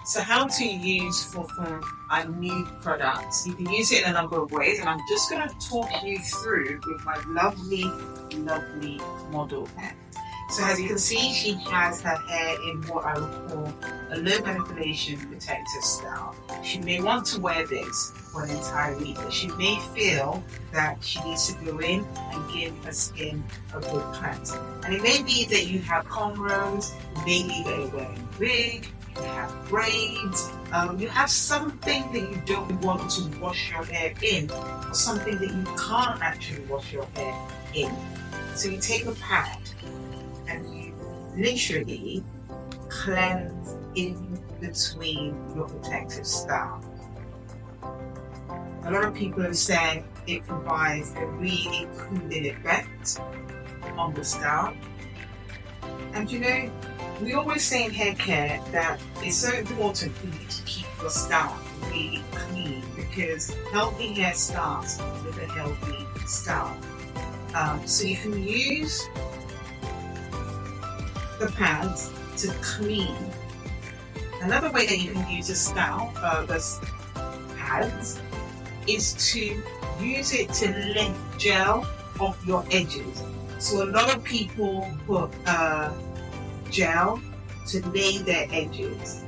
So how to use FunFun, a new product. You can use it in a number of ways, and I'm just going to talk you through with my lovely model here. So as you can see, she has her hair in what I would call a low manipulation protective style. She may want to wear this for an entire week, but she may feel that she needs to go in and give her skin a good cleanse. And it may be that you have cornrows, maybe that you're wearing a wig, you have braids, you have something that you don't want to wash your hair in, or something that you can't actually wash your hair in. So you take a pad and you literally cleanse in between your protective style. A lot of people have said it provides a really cooling effect on the scalp. And you know, we always say in hair care that it's so important for you to keep your scalp really clean, because healthy hair starts with a healthy scalp. So you can use the pads to clean. Another way that you can use the pads is to use it to lift gel off your edges. So a lot of people put gel to lay their edges,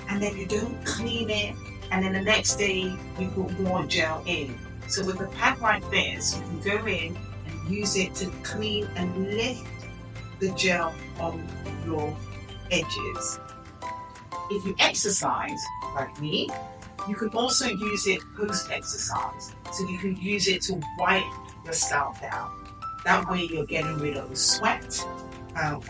and then you don't clean it, and then the next day you put more gel in. So with a pad like this, you can go in and use it to clean and lift the gel on your edges. If you exercise like me, you can also use it post-exercise. So you can use it to wipe your scalp down. That way you're getting rid of the sweat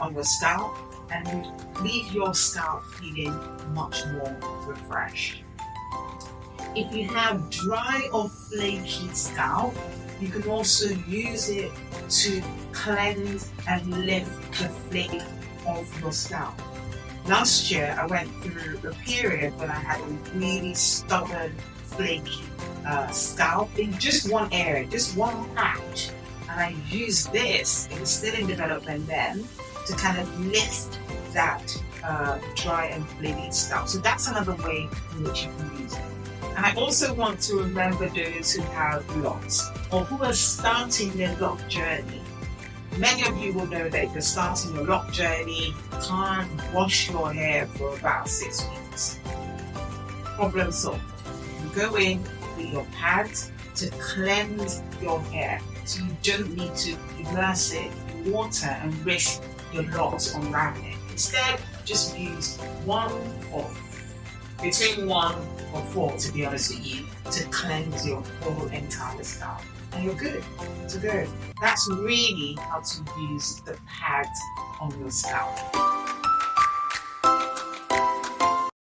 on your scalp, and you leave your scalp feeling much more refreshed. If you have dry or flaky scalp, you can also use it to cleanse and lift the flake of your scalp. Last year, I went through a period when I had a really stubborn, flaky scalp in just one area, just one patch. And I used this, it was still in development then, to kind of lift that dry and flaky scalp. So that's another way in which you can use it. And I also want to remember those who have locks or who are starting their lock journey. Many of you will know that if you're starting your lock journey, you can't wash your hair for about 6 weeks. Problem solved. You go in with your pads to cleanse your hair, so you don't need to immerse it in water and risk your locks unraveling. Instead, just use between 1 or 4, to be honest with you, to cleanse your whole entire scalp. And you're good to go. That's really how to use the pads on your scalp.